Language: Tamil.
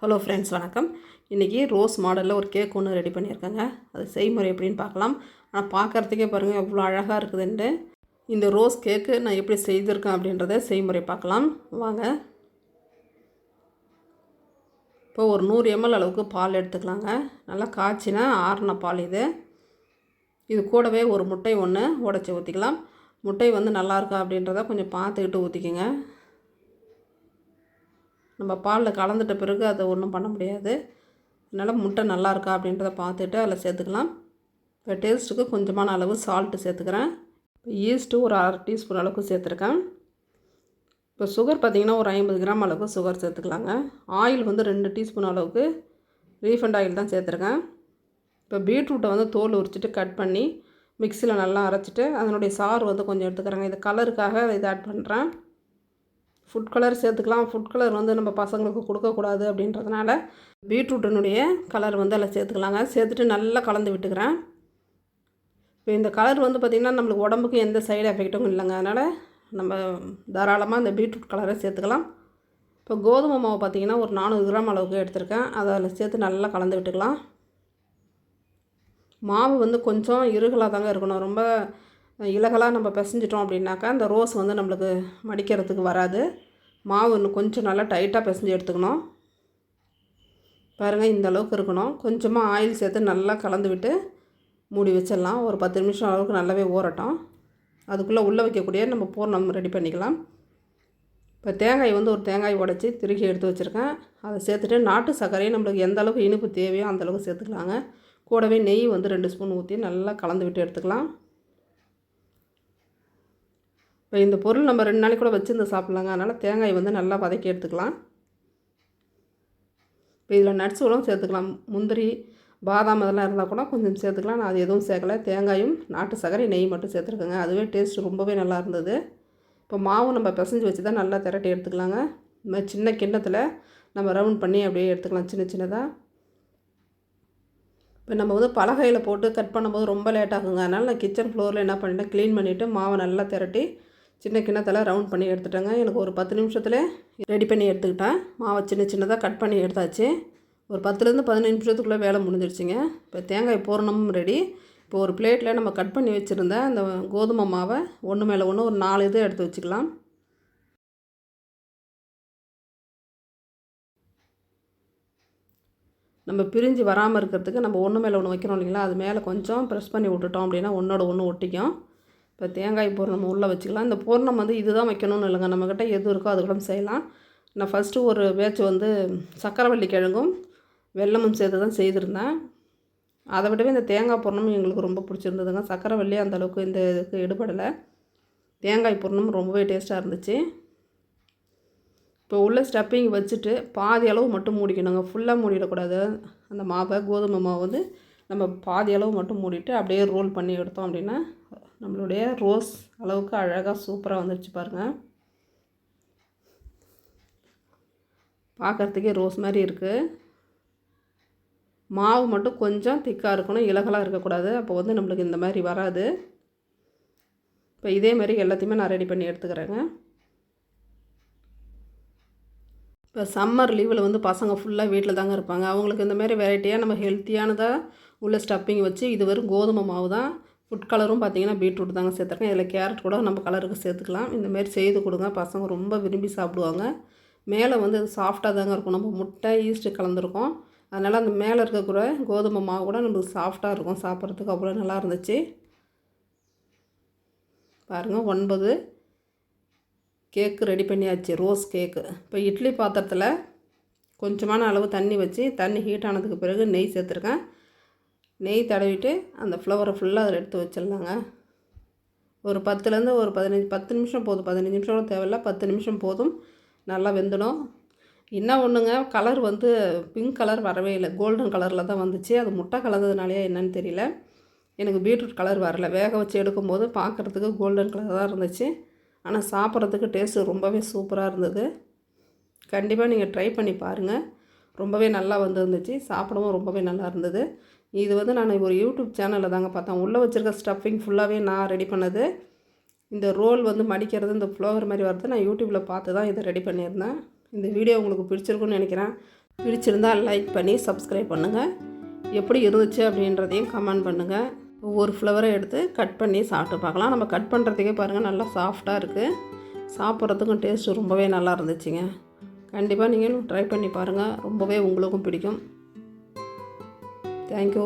ஹலோ ஃப்ரெண்ட்ஸ், வணக்கம். இன்றைக்கி ரோஸ் மாடலில் ஒரு கேக் ஒன்று ரெடி பண்ணியிருக்கேங்க. அது செய்முறை எப்படின்னு பார்க்கலாம். ஆனால் பார்க்குறதுக்கே பாருங்கள் எவ்வளோ அழகாக இருக்குதுன்ட்டு. இந்த ரோஸ் கேக்கு நான் எப்படி செய்திருக்கேன் அப்படின்றத செய்முறை பார்க்கலாம் வாங்க. இப்போ ஒரு 100 ml அளவுக்கு பால் எடுத்துக்கலாங்க. நல்லா காய்ச்சினா ஆறின பால் இது கூடவே ஒரு முட்டை ஒன்று உடச்சி ஊற்றிக்கலாம். முட்டை வந்து நல்லாயிருக்கா அப்படின்றத கொஞ்சம் பார்த்துக்கிட்டு ஊற்றிக்கோங்க. நம்ம பாலில் கலந்துட்ட பிறகு அதை ஒன்றும் பண்ண முடியாது. அதனால் முட்டை நல்லா இருக்கா அப்படின்றத பார்த்துட்டு அதில் சேர்த்துக்கலாம். இப்போ டேஸ்ட்டுக்கு கொஞ்சமான அளவு சால்ட்டு சேர்த்துக்கிறேன். இப்போ ஈஸ்ட்டு ஒரு 1/2 டீஸ்பூன் அளவுக்கு சேர்த்துருக்கேன். இப்போ சுகர் பார்த்திங்கன்னா ஒரு 50 கிராம் அளவுக்கு சுகர் சேர்த்துக்கலாங்க. ஆயில் வந்து 2 டீஸ்பூன் அளவுக்கு ரீஃபண்ட் ஆயில் தான் சேர்த்துருக்கேன். இப்போ பீட்ரூட்டை வந்து தோல் உரிச்சிட்டு கட் பண்ணி மிக்சியில் நல்லா அரைச்சிட்டு அதனுடைய சாறு வந்து கொஞ்சம் எடுத்துக்கிறேங்க. இது கலருக்காக இதை ஆட் பண்ணுறேன். ஃபுட் கலர் சேர்த்துக்கலாம். ஃபுட் கலர் வந்து நம்ம பசங்களுக்கு கொடுக்கக்கூடாது அப்படின்றதுனால பீட்ரூட்டினுடைய கலர் வந்து அதில் சேர்த்துக்கலாங்க. சேர்த்துட்டு நல்லா கலந்து விட்டுக்கிறேன். இப்போ இந்த கலர் வந்து பார்த்திங்கன்னா நம்மளுக்கு உடம்புக்கு எந்த சைடு எஃபெக்ட்டும் இல்லைங்க. அதனால் நம்ம தாராளமாக இந்த பீட்ரூட் கலரை சேர்த்துக்கலாம். இப்போ கோதுமை மாவு பார்த்திங்கன்னா ஒரு 400 கிராம் அளவுக்கு எடுத்திருக்கேன். அதை அதில் சேர்த்து நல்லா கலந்து விட்டுக்கலாம். மாவு வந்து கொஞ்சம் இறுகலாக தாங்க இருக்கணும். ரொம்ப இலகலாக நம்ம பிசைஞ்சிட்டோம் அப்படின்னாக்கா அந்த ரோஸ் வந்து நம்மளுக்கு மடிக்கிறதுக்கு வராது. மாவு இன்னும் கொஞ்சம் நல்லா டைட்டாக பிசைஞ்சு எடுத்துக்கணும். பாருங்கள், இந்த அளவுக்கு இருக்கணும். கொஞ்சமாக ஆயில் சேர்த்து நல்லா கலந்து விட்டு மூடி வச்சிடலாம். ஒரு 10 நிமிஷம் அளவுக்கு நல்லாவே ஊறட்டும். அதுக்குள்ளே உள்ளே வைக்கக்கூடிய நம்ம பூர்ணம் ரெடி பண்ணிக்கலாம். இப்போ தேங்காய் வந்து ஒரு தேங்காய் உடச்சி திருகி எடுத்து வச்சுருக்கேன். அதை சேர்த்துட்டு நாட்டு சர்க்கரையை நம்மளுக்கு எந்த அளவுக்கு இனிப்பு தேவையோ அந்தளவுக்கு சேர்த்துக்கலாங்க. கூடவே நெய் வந்து 2 ஸ்பூன் ஊற்றி நல்லா கலந்து விட்டு எடுத்துக்கலாம். இப்போ இந்த பொருள் நம்ம 2 நாளைக்கு கூட வச்சுருந்து சாப்பிட்லாங்க. அதனால் தேங்காய் வந்து நல்லா வதக்கி எடுத்துக்கலாம். இப்போ இதில் நட்ஸுகளும் சேர்த்துக்கலாம். முந்திரி, பாதாம் அதெல்லாம் இருந்தால் கூட கொஞ்சம் சேர்த்துக்கலாம். நான் அது எதுவும் சேர்க்கலை. தேங்காயும் நாட்டு சர்க்கரை நெய் மட்டும் சேர்த்துருக்கேங்க. அதுவே டேஸ்ட் ரொம்பவே நல்லா இருந்தது. இப்போ மாவு நம்ம பிசைஞ்சு வச்சு தான் நல்லா திரட்டி எடுத்துக்கலாங்க. இந்த மாதிரி சின்ன கிண்ணத்தில் நம்ம ரவுண்ட் பண்ணி அப்படியே எடுத்துக்கலாம் சின்ன சின்னதாக. இப்போ நம்ம வந்து பலகையில் போட்டு கட் பண்ணும்போது ரொம்ப லேட் ஆகுங்க. அதனால் நான் கிச்சன் ஃப்ளோரில் என்ன பண்ணிட்டேன், க்ளீன் பண்ணிவிட்டு மாவை நல்லா திரட்டி சின்ன கிண்ணத்தில் ரவுண்ட் பண்ணி எடுத்துட்டேங்க. எனக்கு ஒரு 10 நிமிஷத்தில் ரெடி பண்ணி எடுத்துக்கிட்டேன். மாவை சின்ன சின்னதாக கட் பண்ணி எடுத்தாச்சு. ஒரு 10லேருந்து 15 நிமிஷத்துக்குள்ளே வேலை முடிஞ்சிடுச்சிங்க. இப்போ தேங்காய் பூரணமும் ரெடி. இப்போ ஒரு பிளேட்டில் நம்ம கட் பண்ணி வச்சுருந்த அந்த கோதுமை மாவை ஒன்று மேலே ஒன்று ஒரு 4 இது எடுத்து வச்சுக்கலாம். நம்ம பிரிஞ்சு வராமல் இருக்கிறதுக்கு நம்ம ஒன்று மேலே ஒன்று வைக்கிறோம் இல்லைங்களா, அது மேலே கொஞ்சம் ப்ரெஸ் பண்ணி விட்டுட்டோம் அப்படின்னா ஒன்றோட ஒன்று ஒட்டிக்கும். இப்போ தேங்காய் பூரணம் உள்ளே வச்சுக்கலாம். இந்த பூரணம் வந்து இது தான் வைக்கணும்னு இல்லைங்க, நம்மக்கிட்ட எது இருக்கோ அது கூட செய்யலாம். நான் ஃபஸ்ட்டு ஒரு பேட்ச் வந்து சக்கரவள்ளி கிழங்கும் வெல்லமும் சேர்த்து தான் செய்திருந்தேன். அதை விடவே இந்த தேங்காய் பூரணமும் எங்களுக்கு ரொம்ப பிடிச்சிருந்ததுங்க. சக்கரவள்ளி அந்தளவுக்கு இந்த இதுக்கு எடுபடலை. தேங்காய் பூரணம் ரொம்பவே டேஸ்ட்டாக இருந்துச்சு. இப்போ உள்ள ஸ்டப்பிங் வச்சுட்டு பாதி அளவு மட்டும் மூடிக்கணுங்க. ஃபுல்லாக மூடிடக்கூடாது. அந்த மாவை கோதுமை மாவு வந்து நம்ம பாதி அளவு மட்டும் மூடிட்டு அப்படியே ரோல் பண்ணி எடுத்தோம் அப்படின்னா நம்மளுடைய ரோஸ் அளவுக்கு அழகாக சூப்பராக வந்துடுச்சு பாருங்கள். பார்க்குறதுக்கே ரோஸ் மாதிரி இருக்குது. மாவு மட்டும் கொஞ்சம் திக்காக இருக்கணும், இலகலாக இருக்கக்கூடாது. அப்போ வந்து நம்மளுக்கு இந்த மாதிரி வராது. இப்போ இதே மாதிரி எல்லாத்தையுமே நான் ரெடி பண்ணி எடுத்துக்கிறேங்க. இப்போ சம்மர் லீவில் வந்து பசங்க ஃபுல்லாக வீட்டில் தாங்க இருப்பாங்க. அவங்களுக்கு இந்த மாதிரி வெரைட்டியாக நம்ம ஹெல்த்தியானதாக உள்ள ஸ்டப்பிங் வச்சு, இது வெறும் கோதுமை மாவு தான். ஃபுட் கலரும் பார்த்திங்கன்னா பீட்ரூட் தாங்க சேர்த்துருக்கேன். இதில் கேரட் கூட நம்ம கலருக்கு சேர்த்துக்கலாம். இந்தமாரி செய்து கொடுங்க, பசங்க ரொம்ப விரும்பி சாப்பிடுவாங்க. மேலே வந்து அது சாஃப்டாக தாங்க இருக்கும். நம்ம முட்டை ஈஸ்ட்டு கலந்துருக்கோம். அதனால் அந்த மேலே இருக்கக்கூட கோதுமை மாவு கூட நம்மளுக்கு சாஃப்டாக இருக்கும். சாப்பிட்றதுக்கு அவ்வளோ நல்லா இருந்துச்சு. பாருங்கள், 9 கேக்கு ரெடி பண்ணியாச்சு, ரோஸ் கேக்கு. இப்போ இட்லி பாத்திரத்தில் கொஞ்சமான அளவு தண்ணி வச்சு, தண்ணி ஹீட் ஆனதுக்கு பிறகு நெய் சேர்த்துருக்கேன். நெய் தடவிட்டு அந்த ஃப்ளவரை ஃபுல்லாக அதில் எடுத்து வச்சிடலாங்க. ஒரு 10லேருந்து ஒரு 10 நிமிஷம் போதும். 15 நிமிஷம் கூட தேவையில்ல, 10 நிமிஷம் போதும். நல்லா வெந்துடும். என்ன ஒன்றுங்க, கலர் வந்து பிங்க் கலர் வரவே இல்லை, கோல்டன் கலரில் தான் வந்துச்சு. அது முட்டை கலந்ததுனாலையா என்னன்னு தெரியல, எனக்கு பீட்ரூட் கலர் வரல. வேக வச்சு எடுக்கும்போது பார்க்குறதுக்கு கோல்டன் கலர் தான் இருந்துச்சு. ஆனால் சாப்பிட்றதுக்கு டேஸ்ட்டு ரொம்பவே சூப்பராக இருந்தது. கண்டிப்பாக நீங்கள் ட்ரை பண்ணி பாருங்கள். ரொம்பவே நல்லா வந்துருந்துச்சு. சாப்பிடவும் ரொம்பவே நல்லா இருந்தது. இது வந்து நான் ஒரு யூடியூப் சேனலில் தாங்க பார்த்தேன். உள்ளே வச்சுருக்க ஸ்டஃபிங் ஃபுல்லாகவே நான் ரெடி பண்ணது. இந்த ரோல் வந்து மடிக்கிறது, இந்த ஃப்ளவர் மாதிரி வரது நான் யூடியூப்பில் பார்த்து தான் இதை ரெடி பண்ணியிருந்தேன். இந்த வீடியோ உங்களுக்கு பிடிச்சிருக்குன்னு நினைக்கிறேன். பிடிச்சிருந்தால் லைக் பண்ணி சப்ஸ்கிரைப் பண்ணுங்கள். எப்படி இருந்துச்சு அப்படின்றதையும் கமெண்ட் பண்ணுங்கள். ஒவ்வொரு ஃப்ளவரை எடுத்து கட் பண்ணி சாப்பிட்டு பார்க்கலாம். நம்ம கட் பண்ணுறதுக்கே பாருங்கள் நல்லா சாஃப்டாக இருக்குது. சாப்பிட்றதுக்கும் டேஸ்ட்டு ரொம்பவே நல்லா இருந்துச்சுங்க. கண்டிப்பாக நீங்களும் ட்ரை பண்ணி பாருங்கள். ரொம்பவே உங்களுக்கும் பிடிக்கும். தேங்க்யூ.